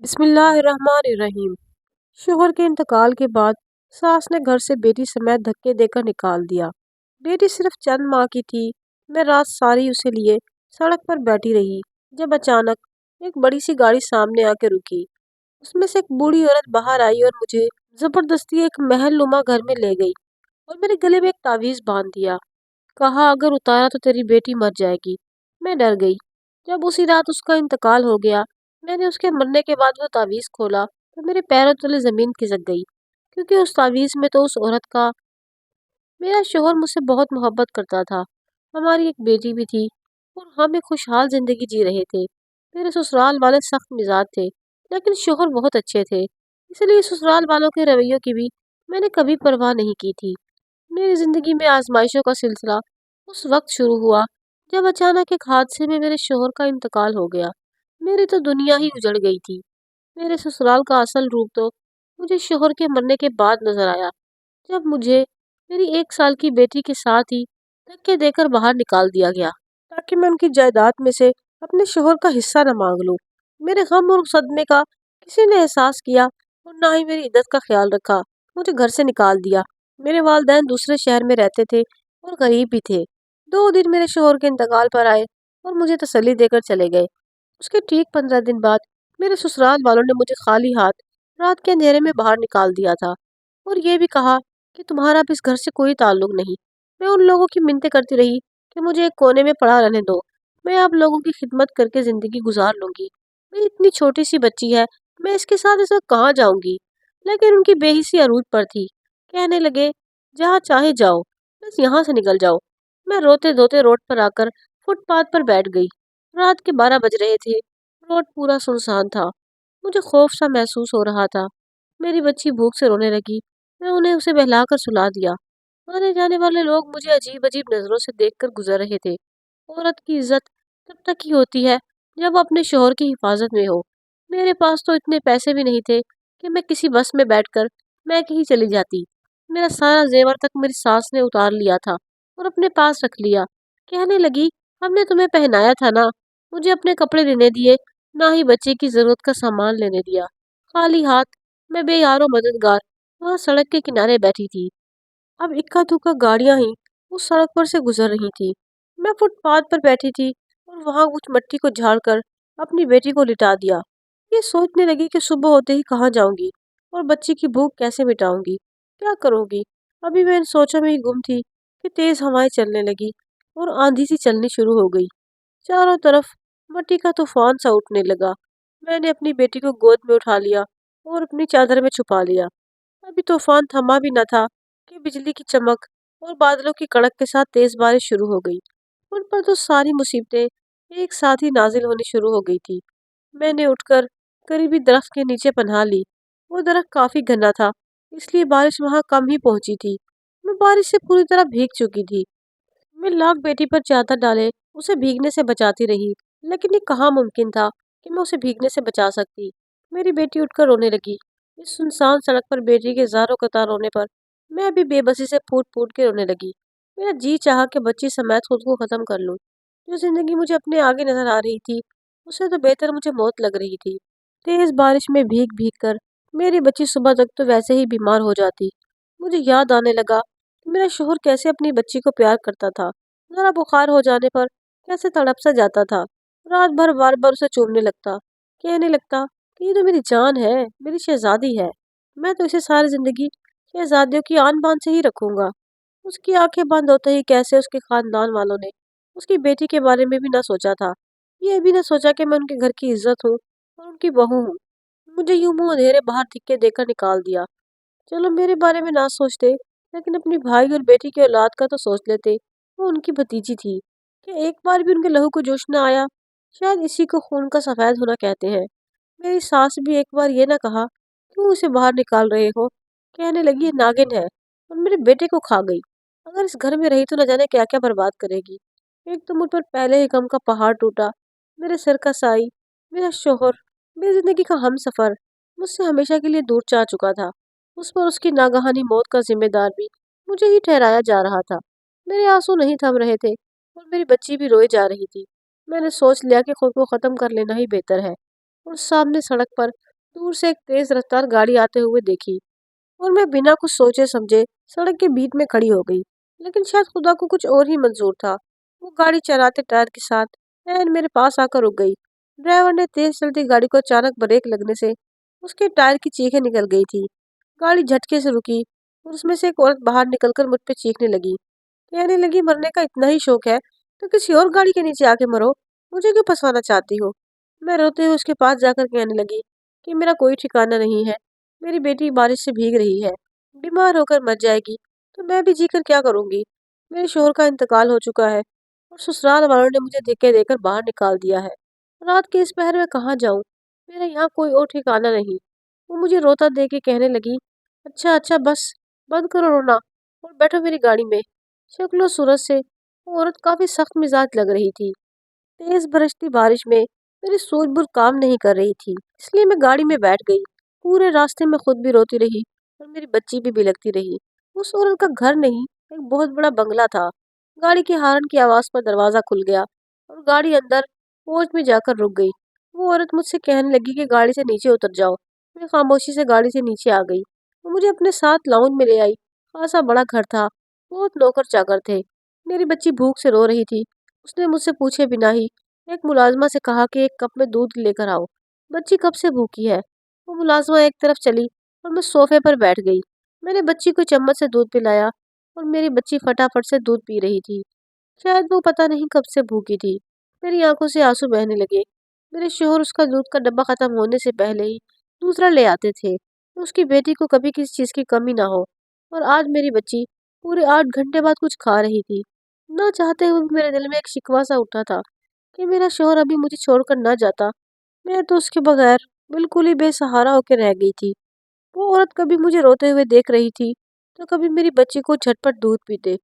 بسم اللہ الرحمن الرحیم۔ شوہر کے انتقال کے بعد ساس نے گھر سے بیٹی سمیت دھکے دے کر نکال دیا۔ بیٹی صرف چند ماہ کی تھی۔ میں رات ساری اسے لیے سڑک پر بیٹھی رہی جب اچانک ایک بڑی سی گاڑی سامنے آ کے رکی۔ اس میں سے ایک بوڑھی عورت باہر آئی اور مجھے زبردستی ایک محل نما گھر میں لے گئی اور میرے گلے میں ایک تعویذ باندھ دیا۔ کہا اگر اتارا تو تیری بیٹی مر جائے گی۔ میں ڈر گئی۔ جب اسی رات اس کا انتقال ہو گیا، میں نے اس کے مرنے کے بعد وہ تعویذ کھولا تو میرے پیروں تلے زمین کھسک گئی، کیونکہ اس تعویذ میں تو اس عورت کا… میرا شوہر مجھ سے بہت محبت کرتا تھا، ہماری ایک بیٹی بھی تھی اور ہم ایک خوشحال زندگی جی رہے تھے۔ میرے سسرال والے سخت مزاج تھے لیکن شوہر بہت اچھے تھے، اس لیے سسرال والوں کے رویوں کی بھی میں نے کبھی پرواہ نہیں کی تھی۔ میری زندگی میں آزمائشوں کا سلسلہ اس وقت شروع ہوا جب اچانک ایک حادثے میں میرے شوہر کا انتقال ہو گیا۔ میری تو دنیا ہی اجڑ گئی تھی۔ میرے سسرال کا اصل روپ تو مجھے شوہر کے مرنے کے بعد نظر آیا، جب مجھے میری 1 سال کی بیٹی کے ساتھ ہی دھکے دے کر باہر نکال دیا گیا تاکہ میں ان کی جائیداد میں سے اپنے شوہر کا حصہ نہ مانگ لوں۔ میرے غم اور صدمے کا کسی نے احساس کیا اور نہ ہی میری عزت کا خیال رکھا۔ مجھے گھر سے نکال دیا۔ میرے والدین دوسرے شہر میں رہتے تھے اور غریب بھی تھے۔ 2 دن میرے شوہر کے انتقال پر آئے اور مجھے تسلی دے کر چلے گئے۔ اس کے ٹھیک 15 دن بعد میرے سسرال والوں نے مجھے خالی ہاتھ رات کے اندھیرے میں باہر نکال دیا تھا اور یہ بھی کہا کہ تمہارا اب اس گھر سے کوئی تعلق نہیں۔ میں ان لوگوں کی منتیں کرتی رہی کہ مجھے ایک کونے میں پڑا رہنے دو، میں آپ لوگوں کی خدمت کر کے زندگی گزار لوں گی۔ میری اتنی چھوٹی سی بچی ہے، میں اس کے ساتھ اس وقت کہاں جاؤں گی؟ لیکن ان کی بے حسی عروج پر تھی۔ کہنے لگے جہاں چاہے جاؤ، بس یہاں سے نکل جاؤ۔ میں روتے دھوتے روڈ پر آ کر فٹ پاتھ پر بیٹھ گئی۔ رات کے 12 بج رہے تھے۔ روڈ پورا سنسان تھا۔ مجھے خوف سا محسوس ہو رہا تھا۔ میری بچی بھوک سے رونے لگی۔ میں انہیں اسے بہلا کر سلا دیا۔ آنے جانے والے لوگ مجھے عجیب عجیب نظروں سے دیکھ کر گزر رہے تھے۔ عورت کی عزت تب تک ہی ہوتی ہے جب وہ اپنے شوہر کی حفاظت میں ہو۔ میرے پاس تو اتنے پیسے بھی نہیں تھے کہ میں کسی بس میں بیٹھ کر میں کہیں چلی جاتی۔ میرا سارا زیور تک میری ساس نے اتار لیا تھا اور اپنے پاس رکھ لیا۔ کہنے لگی ہم نے تمہیں پہنایا تھا نا، مجھے اپنے کپڑے لینے دیے، نہ ہی بچے کی ضرورت کا سامان لینے دیا۔ خالی ہاتھ میں بے یار و مددگار وہاں سڑک کے کنارے بیٹھی تھی۔ اب اکا دکا گاڑیاں ہی اس سڑک پر سے گزر رہی تھی۔ میں فٹ پاتھ پر بیٹھی تھی اور وہاں کچھ مٹی کو جھاڑ کر اپنی بیٹی کو لٹا دیا۔ یہ سوچنے لگی کہ صبح ہوتے ہی کہاں جاؤں گی اور بچی کی بھوک کیسے مٹاؤں گی، کیا کروں گی۔ ابھی میں ان سوچوں میں ہی گم تھی کہ تیز ہوائیں چلنے لگی اور آندھی سی چلنی شروع ہو گئی۔ چاروں طرف مٹی کا طوفان سا اٹھنے لگا۔ میں نے اپنی بیٹی کو گود میں اٹھا لیا اور اپنی چادر میں چھپا لیا۔ ابھی طوفان تھما بھی نہ تھا کہ بجلی کی چمک اور بادلوں کی کڑک کے ساتھ تیز بارش شروع ہو گئی۔ ان پر تو ساری مصیبتیں ایک ساتھ ہی نازل ہونی شروع ہو گئی تھی۔ میں نے اٹھ کر قریبی درخت کے نیچے پناہ لی۔ وہ درخت کافی گھنا تھا، اس لیے بارش وہاں کم ہی پہنچی تھی۔ میں بارش سے پوری طرح بھیگ چکی تھی۔ میں لاکھ بیٹی پر چادر ڈالے اسے بھیگنے سے بچاتی رہی، لیکن یہ کہاں ممکن تھا کہ میں اسے بھیگنے سے بچا سکتی۔ میری بیٹی اٹھ کر رونے لگی۔ اس سنسان سڑک پر بیٹی کے زاروں قطار رونے پر میں بھی بے بسی سے پھوٹ پھوٹ کے رونے لگی۔ میرا جی چاہا کہ بچی سمیت خود کو ختم کر لوں۔ جو زندگی مجھے اپنے آگے نظر آ رہی تھی اس سے تو بہتر مجھے موت لگ رہی تھی۔ تیز بارش میں بھیگ بھیگ کر میری بچی صبح تک تو ویسے ہی بیمار ہو جاتی۔ مجھے یاد آنے لگا کہ میرا شوہر کیسے اپنی بچی کو پیار کرتا تھا، ذرا بخار ہو جانے پر کیسے تڑپ سا جاتا تھا، رات بھر بار بار اسے چومنے لگتا، کہنے لگتا کہ یہ تو میری جان ہے، میری شہزادی ہے، میں تو اسے ساری زندگی شہزادیوں کی آن بان سے ہی رکھوں گا۔ اس کی آنکھیں بند ہوتے ہی کیسے اس کے خاندان والوں نے اس کی بیٹی کے بارے میں بھی نہ سوچا تھا، یہ بھی نہ سوچا کہ میں ان کے گھر کی عزت ہوں اور ان کی بہو ہوں۔ مجھے یوں منہ اندھیرے باہر دھکے دے کر نکال دیا۔ چلو میرے بارے میں نہ سوچتے لیکن اپنی بھائی اور بیٹی کی اولاد کا تو سوچ لیتے۔ وہ ان کی بھتیجی تھی کہ ایک بار بھی ان کے لہو کو جوش نہ آیا، شاید اسی کو خون کا سفید ہونا کہتے ہیں۔ میری ساس بھی ایک بار یہ نہ کہا کیوں اسے باہر نکال رہے ہو، کہنے لگی یہ ناگن ہے اور میرے بیٹے کو کھا گئی، اگر اس گھر میں رہی تو نہ جانے کیا کیا برباد کرے گی۔ ایک تو مجھ پر پہلے ہی غم کا پہاڑ ٹوٹا، میرے سر کا سائی، میرا شوہر، میری زندگی کا ہم سفر مجھ سے ہمیشہ کے لیے دور جا چکا تھا، اس پر اس کی ناگہانی موت کا ذمہ دار بھی مجھے ہی ٹھہرایا جا رہا تھا۔ میرے آنسو نہیں تھم رہے تھے اور میری بچی بھی روئے جا رہی تھی۔ میں نے سوچ لیا کہ خود کو ختم کر لینا ہی بہتر ہے اور سامنے سڑک پر दूर से एक तेज रफ्तार गाड़ी आते हुए देखी और मैं बिना कुछ सोचे समझे सड़क के बीच में खड़ी हो गई। लेकिन शायद खुदा को कुछ और ही मंजूर था। वो गाड़ी चलाते टायर के साथ ऐन मेरे पास आकर रुक गई। ड्राइवर ने तेज चलती गाड़ी को अचानक ब्रेक लगने से उसके टायर की चीखें निकल गई थी। गाड़ी झटके से रुकी और उसमें से एक औरत बाहर निकलकर मुझ पे चीखने लगी। कहने लगी, मरने का इतना ही शौक है तो किसी और गाड़ी के नीचे आके मरो, मुझे क्यों फंसाना चाहती हो। मैं रोते हुए उसके पास जाकर कहने लगी कि मेरा कोई ठिकाना नहीं है, मेरी बेटी बारिश से भीग रही है, बीमार होकर मर जाएगी तो मैं भी जीकर क्या करूंगी। मेरे शोहर का इंतकाल हो चुका है और ससुराल वालों ने मुझे धक्के देकर बाहर निकाल दिया है। रात के इस पहर में कहाँ जाऊं, मेरा यहाँ कोई और ठिकाना नहीं। वो मुझे रोता दे के कहने लगी, अच्छा अच्छा बस, बंद करो रोना और बैठो मेरी गाड़ी में। शक्ल सूरत से वो औरत काफी सख्त मिजाज लग रही थी। तेज बरसती बारिश में मेरी सूझबूझ काम नहीं कर रही थी, इसलिए मैं गाड़ी में बैठ गई। पूरे रास्ते में खुद भी रोती रही और मेरी बच्ची भी बिलखती रही। उस औरत का घर नहीं, एक बहुत बड़ा बंगला था। गाड़ी के हॉर्न की आवाज पर दरवाजा खुल गया और गाड़ी अंदर पोर्च में जाकर रुक गई। वो औरत मुझसे कहने लगी कि गाड़ी से नीचे उतर जाओ। मैं खामोशी से गाड़ी से नीचे आ गई। वो मुझे अपने साथ लाउंज में ले आई। खासा बड़ा घर था, बहुत नौकर चाकर थे। मेरी बच्ची भूख से रो रही थी। उसने मुझसे पूछे बिना ही एक मुलाजमा से कहा कि एक कप में दूध लेकर आओ, बच्ची कब से भूखी है। वो मुलाजमा एक तरफ चली और मैं सोफे पर बैठ गई। मैंने बच्ची को चम्मच से दूध पिलाया और मेरी बच्ची फटाफट से दूध पी रही थी। शायद वो पता नहीं कब से भूखी थी। मेरी आंखों से आंसू बहने लगे। मेरे शोहर उसका दूध का डब्बा खत्म होने से पहले ही दूसरा ले आते थे तो उसकी बेटी को कभी किसी चीज की कमी ना हो। और आज मेरी बच्ची पूरे 8 घंटे बाद कुछ खा रही थी। न चाहते हुए भी मेरे दिल में एक शिकवा सा उठा था कि मेरा शोहर अभी मुझे छोड़कर न जाता। मैं तो उसके बगैर बिल्कुल ही बेसहारा होकर रह गई थी। वो औरत कभी मुझे रोते हुए देख रही थी तो कभी मेरी बच्ची को झटपट दूध पीते।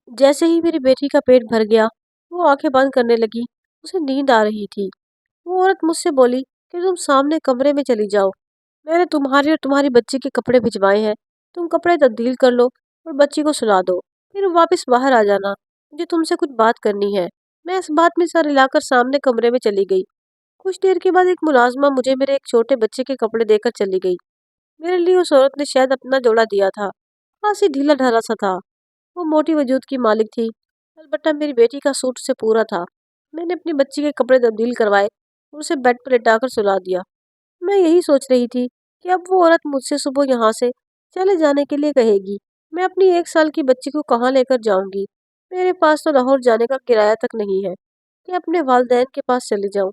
जैसे ही मेरी बेटी का पेट भर गया वो आंखें बंद करने लगी। उसे नींद आ रही थी। वो औरत मुझसे बोली कि तुम सामने कमरे में चली जाओ, मैंने तुम्हारे और तुम्हारी बच्ची के कपड़े भिजवाए हैं, तुम कपड़े तब्दील कर लो और बच्ची को सुला दो, फिर वापस बाहर आ जाना, मुझे तुमसे कुछ बात करनी है। मैं इस बात में सर हिलाकर सामने कमरे में चली गई। कुछ देर के बाद एक मुलाजमा मुझे मेरे एक छोटे बच्चे के कपड़े देकर चली गई। मेरे लिए उस औरत ने शायद अपना जोड़ा दिया था। खासी ढीला ढाला सा था। वो मोटी वजूद की मालिक थी, अलबत्ता मेरी बेटी का सूट से पूरा था। मैंने अपनी बच्ची के कपड़े तब्दील करवाए और उसे बेड पर लेटाकर सुला दिया। मैं यही सोच रही थी कि अब वो औरत मुझसे सुबह यहाँ से चले जाने के लिए कहेगी। मैं अपनी 1 साल की बच्ची को कहाँ लेकर जाऊंगी। मेरे पास तो लाहौर जाने का किराया तक नहीं है कि अपने वालिदैन के पास चली जाऊं।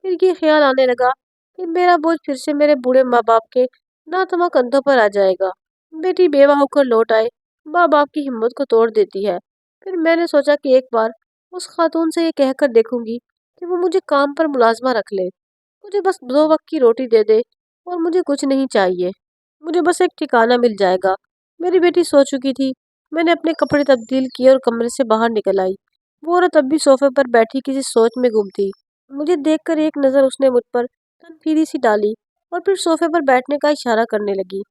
फिर ये ख्याल आने लगा कि मेरा बोझ फिर से मेरे बूढ़े माँ बाप के नातमा कंधों पर आ जाएगा। बेटी बेवा होकर लौट आए, माँ बाप की हिम्मत को तोड़ देती है। फिर मैंने सोचा कि एक बार उस खातून से ये कहकर देखूंगी कि वो मुझे काम पर मुलाजमा रख ले। मुझे बस 2 वक्त की रोटी दे दे और मुझे कुछ नहीं चाहिए। मुझे बस एक ठिकाना मिल जाएगा। मेरी बेटी सो चुकी थी। मैंने अपने कपड़े तब्दील किए और कमरे से बाहर निकल आई। वो औरत अब भी सोफे पर बैठी किसी सोच में गुम थी। मुझे देखकर एक नज़र उसने मुझ पर तनफीरी सी डाली और फिर सोफे पर बैठने का इशारा करने लगी।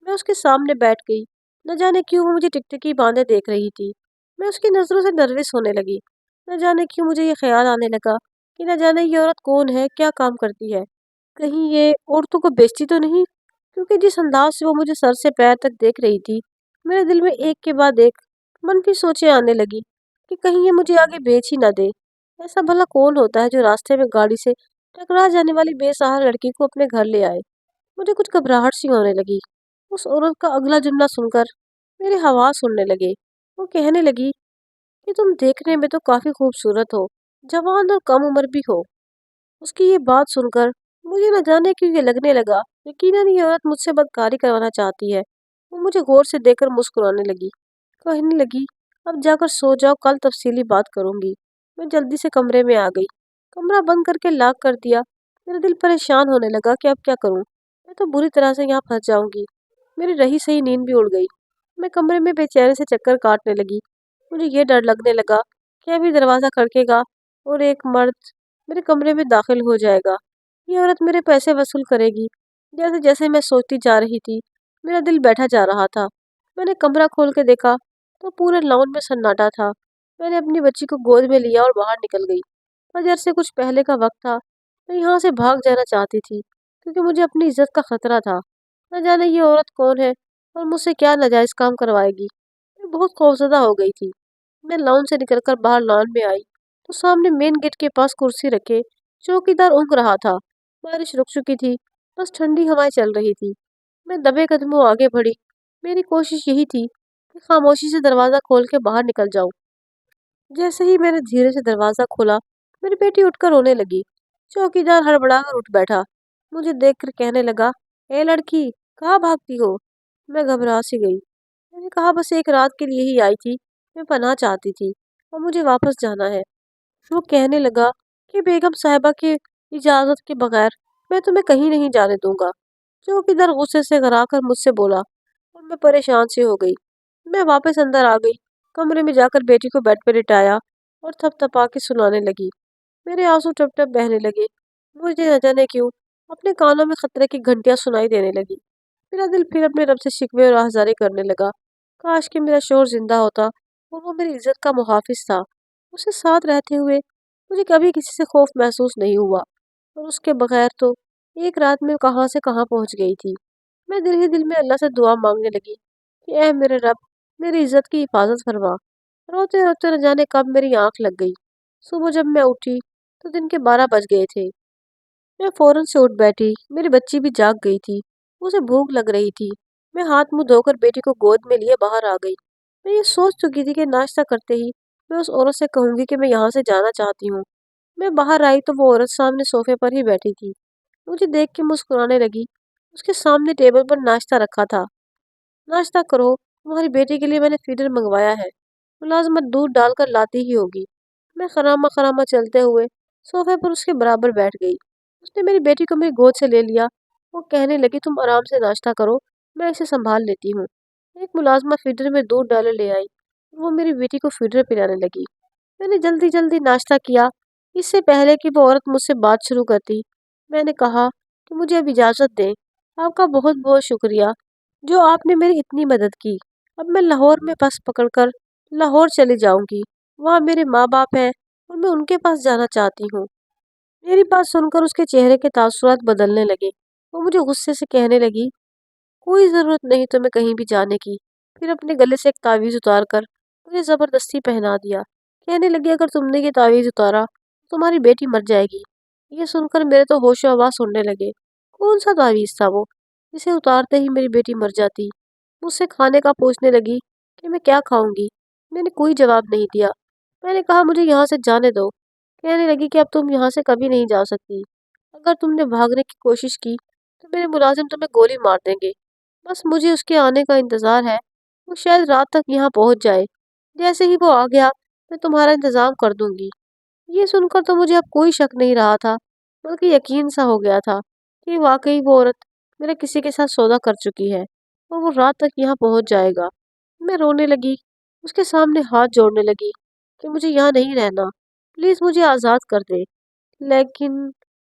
मैं उसके सामने बैठ गई। न जाने क्यों वो मुझे टिकटिकी बांधे देख रही थी। मैं उसकी नज़रों से नर्वस होने लगी। न जाने क्यों मुझे ये ख्याल आने लगा कि न जाने ये औरत कौन है, क्या काम करती है। कहीं ये औरतों को बेचती तो नहीं। क्योंकि जिस अंदाज से वो मुझे सर से पैर तक देख रही थी, मेरे दिल में एक के बाद एक मनफी सोचें आने लगी कि कहीं ये मुझे आगे बेच ही ना दे। ऐसा भला कौन होता है जो रास्ते में गाड़ी से टकरा जाने वाली बेसहारा लड़की को अपने घर ले आए। मुझे कुछ घबराहट सी होने लगी। उस औरत का अगला जुमला सुनकर मेरे हवास उड़ने लगे। वो कहने लगी कि तुम देखने में तो काफी खूबसूरत हो, जवान और कम उम्र भी हो। उसकी ये बात सुनकर मुझे न जाने क्यों ये लगने लगा यकीनन ये औरत मुझसे बदकारी करवाना चाहती है। वो मुझे गौर से देखकर मुस्कुराने लगी। कहने लगी, अब जाकर सो जाओ, कल तफसीली बात करूंगी। मैं जल्दी से कमरे में आ गई। कमरा बंद करके लॉक कर दिया। मेरा दिल परेशान होने लगा कि अब क्या करूं। मैं तो बुरी तरह से यहाँ फंस जाऊंगी। मेरी रही सही नींद भी उड़ गई। मैं कमरे में बेचैनी से चक्कर काटने लगी। मुझे ये डर लगने लगा कि अभी दरवाज़ा खड़केगा और एक मर्द मेरे कमरे में दाखिल हो जाएगा। ये औरत मेरे पैसे वसूल करेगी। जैसे जैसे मैं सोचती जा रही थी, मेरा दिल बैठा जा रहा था। मैंने कमरा खोल के देखा तो पूरे लॉन में सन्नाटा था। मैंने अपनी बच्ची को गोद में लिया और बाहर निकल गई। फजर से कुछ पहले का वक्त था। मैं यहाँ से भाग जाना चाहती थी, क्योंकि मुझे अपनी इज्जत का खतरा था। न जाने ये औरत कौन है और मुझसे क्या नाजायज काम करवाएगी। मैं बहुत खौफजदा हो गई थी। मैं लॉन से निकलकर बाहर लॉन में आई तो सामने मेन गेट के पास कुर्सी रखे चौकीदार ऊँघ रहा था। बारिश रुक चुकी थी, बस ठंडी हवाएं चल रही थी। मैं दबे कदमों आगे बढ़ी। मेरी कोशिश यही थी कि खामोशी से दरवाज़ा खोल के बाहर निकल जाऊं। जैसे ही मैंने धीरे से दरवाज़ा खोला, मेरी बेटी उठकर रोने लगी। चौकीदार हड़बड़ाकर उठ बैठा। मुझे देखकर कहने लगा, ए लड़की, कहाँ भागती हो? मैं घबरा सी गई। मैंने कहा, बस एक रात के लिए ही आई थी। मैं पनाह चाहती थी और मुझे वापस जाना है। वो कहने लगा कि बेगम साहिबा की इजाज़त के बगैर मैं तुम्हें कहीं नहीं जाने दूंगा। चौकीदार गुस्से से कराकर मुझसे बोला और मैं परेशान सी हो गई। मैं वापस अंदर आ गई। कमरे में जाकर बेटी को बेड पर लिटाया और थपथपा के सुलाने लगी। मेरे आंसू टप टप बहने लगे। मुझे न जाने क्यों अपने कानों में खतरे की घंटियां सुनाई देने लगी। मेरा दिल फिर अपने रब से शिकवे और आहज़ारी करने लगा। काश कि मेरा शोहर जिंदा होता और वो मेरी इज्जत का मुहाफिज था। उसके साथ रहते हुए मुझे कभी किसी से खौफ महसूस नहीं हुआ, और उसके बगैर तो एक रात में कहाँ से कहाँ पहुंच गई थी। मैं दिल ही दिल में अल्लाह से दुआ मांगने लगी कि ऐ मेरे रब, मेरी इज्जत की हिफाजत फरमा। रोते रोते न जाने कब मेरी आंख लग गई। सुबह जब मैं उठी तो दिन के 12 बज गए थे। मैं फौरन से उठ बैठी। मेरी बच्ची भी जाग गई थी। उसे भूख लग रही थी। मैं हाथ मुंह धोकर बेटी को गोद में लिए बाहर आ गई। मैं ये सोच चुकी थी कि नाश्ता करते ही मैं उस औरत से कहूंगी कि मैं यहाँ से जाना चाहती हूँ। मैं बाहर आई तो वो औरत सामने सोफे पर ही बैठी थी। मुझे देख के मुस्कुराने लगी। उसके सामने टेबल पर नाश्ता रखा था। नाश्ता करो, तुम्हारी बेटी के लिए मैंने फीडर मंगवाया है। मुलाजमत दूध डालकर लाती ही होगी। मैं खरामा खरामा चलते हुए सोफे पर उसके बराबर बैठ गई। उसने मेरी बेटी को मेरी गोद से ले लिया। वो कहने लगी, तुम आराम से नाश्ता करो, मैं इसे संभाल लेती हूँ। एक मुलाजमा फीडर में दूध डाले ले आई। वो मेरी बेटी को फीडर पिलाने लगी। मैंने जल्दी जल्दी नाश्ता किया, इससे पहले कि वो औरत मुझसे बात शुरू करती। मैंने कहा कि मुझे अब इजाज़त दें। आपका बहुत बहुत शुक्रिया जो आपने मेरी इतनी मदद की। अब मैं लाहौर में बस पकड़कर लाहौर चली जाऊंगी। वहाँ मेरे माँ बाप हैं और मैं उनके पास जाना चाहती हूँ। मेरी बात सुनकर उसके चेहरे के तासुरात बदलने लगे। वो मुझे गुस्से से कहने लगी, कोई ज़रूरत नहीं तुम्हें कहीं भी जाने की। फिर अपने गले से एक तावीज़ उतार कर मुझे ज़बरदस्ती पहना दिया। कहने लगी, अगर तुमने ये तावीज़ उतारा तो तुम्हारी बेटी मर जाएगी। ये सुनकर मेरे तो होशो हवास उड़ने लगे। कौन सा तावीज़ था वो जिसे उतारते ही मेरी बेटी मर जाती। मुझसे खाने का पूछने लगी कि मैं क्या खाऊंगी। मैंने कोई जवाब नहीं दिया। मैंने कहा, मुझे यहाँ से जाने दो। कहने लगी कि अब तुम यहाँ से कभी नहीं जा सकती। अगर तुमने भागने की कोशिश की तो मेरे मुलाजिम तुम्हें गोली मार देंगे। बस मुझे उसके आने का इंतज़ार है। वो शायद रात तक यहाँ पहुँच जाए। जैसे ही वो आ गया मैं तुम्हारा इंतज़ाम कर दूंगी। ये सुनकर तो मुझे अब कोई शक नहीं रहा था, बल्कि यकीन सा हो गया था कि वाकई वो औरत मेरे किसी के साथ सौदा कर चुकी है और वो रात तक यहाँ पहुँच जाएगा। मैं रोने लगी, उसके सामने हाथ जोड़ने लगी कि मुझे यहाँ नहीं रहना, प्लीज़ मुझे आज़ाद कर दे। लेकिन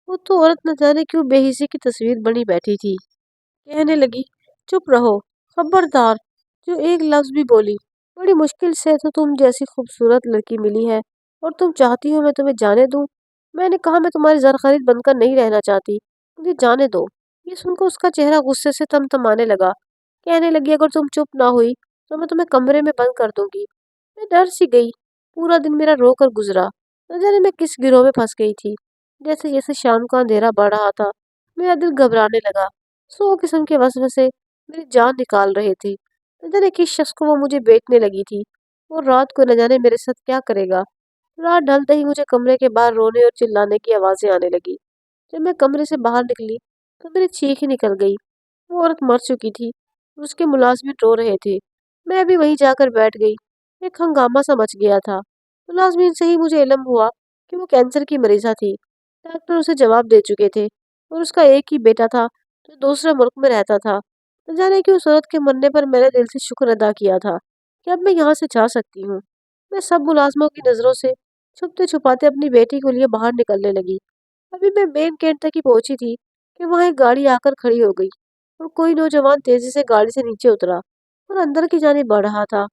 वो तो औरत न जाने क्यों बेहिसी की तस्वीर बनी बैठी थी। कहने लगी, चुप रहो, खबरदार जो एक लफ्ज़ भी बोली। बड़ी मुश्किल से तो तुम जैसी खूबसूरत लड़की मिली है और तुम चाहती हो मैं तुम्हें जाने दूं। मैंने कहा, मैं तुम्हारी ज़रख़रीद बनकर नहीं रहना चाहती, मुझे जाने दो। ये सुनकर उसका चेहरा गुस्से से तमतमाने लगा। कहने लगी, अगर तुम चुप ना हुई तो मैं तुम्हें कमरे में बंद कर दूंगी। मैं डर सी गई। पूरा दिन मेरा रोकर गुजरा। न जाने मैं किस गिरोह में फंस गई थी। जैसे जैसे शाम का अंधेरा बढ़ रहा था मेरा दिल घबराने लगा। 100 किस्म के वसवसे मेरी जान निकाल रहे थे। न जाने किस शख्स को वो मुझे बेचने लगी थी और रात को न जाने मेरे साथ क्या करेगा। रात ढलते ही मुझे कमरे के बाहर रोने और चिल्लाने की आवाज़ें आने लगी। जब मैं कमरे से बाहर निकली तो मेरी चीख ही निकल गई। वो औरत मर चुकी थी और उसके मुलाजिम रो रहे थे। मैं भी वहीं जाकर बैठ गई। एक हंगामा सा मच गया था। मुलाजमीन से ही मुझे इल्म हुआ कि वो कैंसर की मरीज़ा थी। डॉक्टर उसे जवाब दे चुके थे और उसका एक ही बेटा था जो दूसरे मुल्क में रहता था। न जाने कि उस औरत के मरने पर मैंने दिल से शुक्र अदा किया था कि अब मैं यहाँ से जा सकती हूँ। मैं सब मुलाजमों की नज़रों से छुपते छुपाते अपनी बेटी को लिए बाहर निकलने लगी। अभी मैं मेन गेट तक ही पहुंची थी कि वहाँ एक गाड़ी आकर खड़ी हो गई और कोई नौजवान तेजी से गाड़ी से नीचे उतरा और अंदर की जानिब बढ़ रहा था।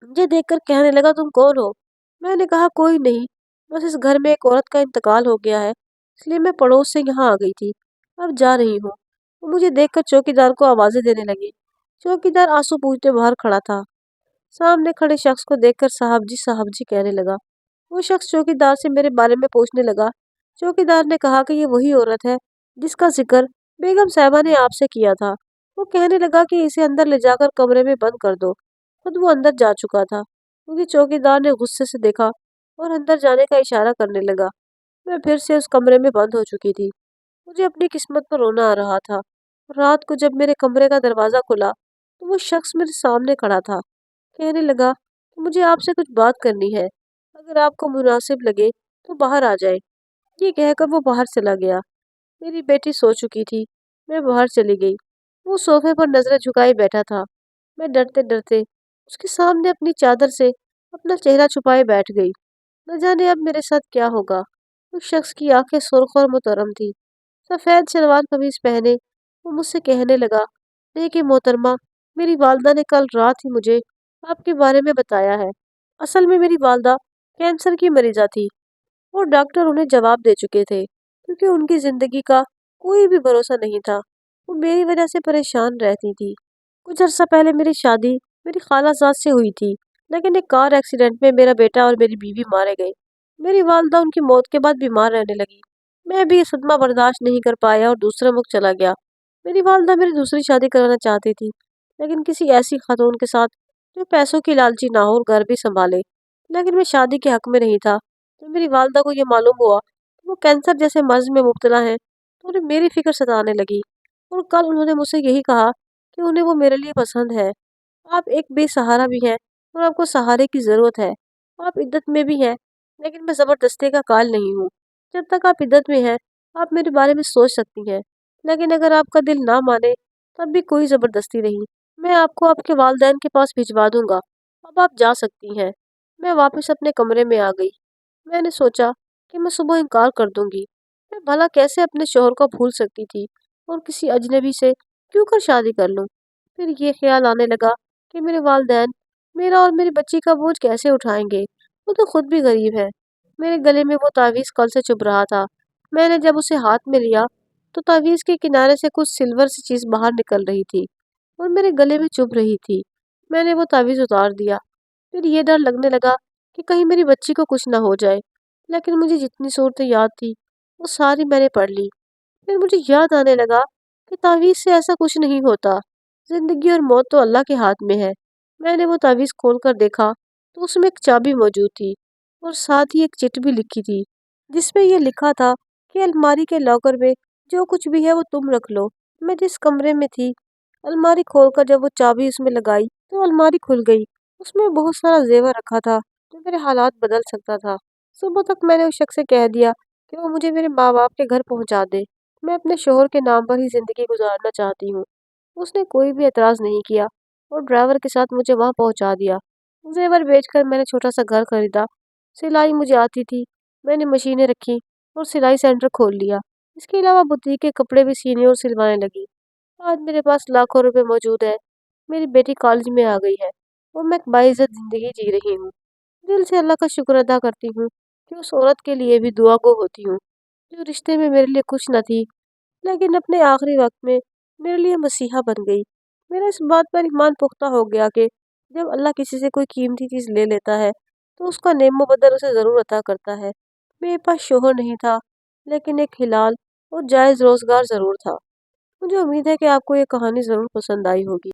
मुझे देखकर कहने लगा, तुम कौन हो? मैंने कहा, कोई नहीं, बस इस घर में एक औरत का इंतकाल हो गया है, इसलिए मैं पड़ोस से यहाँ आ गई थी। अब जा रही हूँ। वो मुझे देखकर चौकीदार को आवाजें देने लगी। चौकीदार आंसू पूछते बाहर खड़ा था। सामने खड़े शख्स को देखकर साहब जी कहने लगा। वो शख्स चौकीदार से मेरे बारे में पूछने लगा। चौकीदार ने कहा कि ये वही औरत है जिसका जिक्र बेगम साहिबा ने आपसे किया था। वो कहने लगा कि इसे अंदर ले जाकर कमरे में बंद कर दो। खुद वो अंदर जा चुका था क्योंकि चौकीदार ने गुस्से से देखा और अंदर जाने का इशारा करने लगा। मैं फिर से उस कमरे में बंद हो चुकी थी। मुझे अपनी किस्मत पर रोना आ रहा था। रात को जब मेरे कमरे का दरवाजा खुला तो वो शख्स मेरे सामने खड़ा था। कहने लगा कि मुझे आपसे कुछ बात करनी है, अगर आपको मुनासिब लगे तो बाहर आ जाए। ये कहकर वो बाहर चला गया। मेरी बेटी सो चुकी थी। मैं बाहर चली गई। वो सोफे पर नजरें झुकाए बैठा था। मैं डरते डरते उसके सामने अपनी चादर से अपना चेहरा छुपाए बैठ गई। न जाने अब मेरे साथ क्या होगा। उस शख्स की आंखें सुर्ख और मुतरम थी। सफेद शलवार कमीज पहने वो मुझसे कहने लगा, देखिए मोहतरमा, मेरी वालदा ने कल रात ही मुझे आपके बारे में बताया है। असल में मेरी वालदा कैंसर की मरीजा थी और डॉक्टर उन्हें जवाब दे चुके थे क्योंकि उनकी जिंदगी का कोई भी भरोसा नहीं था। वो मेरी वजह से परेशान रहती थी। कुछ अर्सा पहले मेरी शादी मेरी खालाजाद से हुई थी, लेकिन एक कार एक्सीडेंट में मेरा बेटा और मेरी बीवी मारे गए। मेरी वालदा उनकी मौत के बाद बीमार रहने लगी। मैं भी ये सदमा बर्दाश्त नहीं कर पाया और दूसरा मुल्क चला गया। मेरी वालदा मेरी दूसरी शादी कराना चाहती थी, लेकिन किसी ऐसी खातून के साथ जो पैसों की लालची ना हो और घर भी संभाले। लेकिन मैं शादी के हक में नहीं था। तो मेरी वालदा को ये मालूम हुआ कि वो कैंसर जैसे मर्ज में मुब्तला है तो उन्हें मेरी फिक्र सताने लगी। और कल उन्होंने मुझसे यही कहा कि उन्हें वो मेरे लिए पसंद है। आप एक बेसहारा भी हैं और आपको सहारे की ज़रूरत है। आप इद्दत में भी हैं, लेकिन मैं ज़बरदस्ती का काल नहीं हूँ। जब तक आप इद्दत में हैं, आप मेरे बारे में सोच सकती हैं, लेकिन अगर आपका दिल ना माने, तब भी कोई ज़बरदस्ती नहीं। मैं आपको आपके वालिदैन के पास भिजवा दूंगा। अब आप जा सकती हैं। मैं वापस अपने कमरे में आ गई। मैंने सोचा कि मैं सुबह इनकार कर दूंगी। मैं भला कैसे अपने शोहर को भूल सकती थी और किसी अजनबी से क्यों कर शादी कर लूं। फिर ये ख्याल आने लगा कि मेरे वालिदैन मेरा और मेरी बच्ची का बोझ कैसे उठाएंगे। वो तो खुद भी गरीब है। मेरे गले में वो तावीज़ कल से चुभ रहा था। मैंने जब उसे हाथ में लिया तो तावीज़ के किनारे से कुछ सिल्वर सी चीज़ बाहर निकल रही थी और मेरे गले में चुभ रही थी। मैंने वो तावीज़ उतार दिया। फिर ये डर लगने लगा कि कहीं मेरी बच्ची को कुछ ना हो जाए। लेकिन मुझे जितनी सूरतें याद थी वो सारी मैंने पढ़ ली। फिर मुझे याद आने लगा कि तावीज़ से ऐसा कुछ नहीं होता। जिंदगी और मौत तो अल्लाह के हाथ में है। मैंने वो तावीज़ खोल कर देखा तो उसमें एक चाबी मौजूद थी और साथ ही एक चिट भी लिखी थी जिसमें यह लिखा था कि अलमारी के लॉकर में जो कुछ भी है वो तुम रख लो। मैं जिस कमरे में थी, अलमारी खोलकर जब वो चाबी उसमें लगाई तो अलमारी खुल गई। उसमें बहुत सारा जेवर रखा था जो मेरे हालात बदल सकता था। सुबह तक मैंने उस शख्स से कह दिया कि वो मुझे मेरे माँ बाप के घर पहुंचा दे। मैं अपने शोहर के नाम पर ही जिंदगी गुजारना चाहती हूँ। उसने कोई भी एतराज़ नहीं किया और ड्राइवर के साथ मुझे वहां पहुंचा दिया। जेवर बेचकर मैंने छोटा सा घर खरीदा। सिलाई मुझे आती थी। मैंने मशीनें रखी और सिलाई सेंटर खोल लिया। इसके अलावा बुटीक के कपड़े भी सीने और सिलवाने लगी। आज मेरे पास लाखों रुपए मौजूद है। मेरी बेटी कॉलेज में आ गई है और मैं एक बाइज्जत जिंदगी जी रही हूँ। दिल से अल्लाह का शुक्र अदा करती हूँ कि उस औरत के लिए भी दुआ गो होती हूँ जो रिश्ते में मेरे लिए कुछ न थी, लेकिन अपने आखिरी वक्त में मेरे लिए मसीहा बन गई। मेरा इस बात पर ईमान पुख्ता हो गया कि जब अल्लाह किसी से कोई कीमती चीज़ ले लेता है तो उसका नेमो बदल उसे ज़रूर अता करता है। मेरे पास शोहर नहीं था, लेकिन एक हिलाल और जायज़ रोज़गार ज़रूर था। मुझे उम्मीद है कि आपको ये कहानी ज़रूर पसंद आई होगी।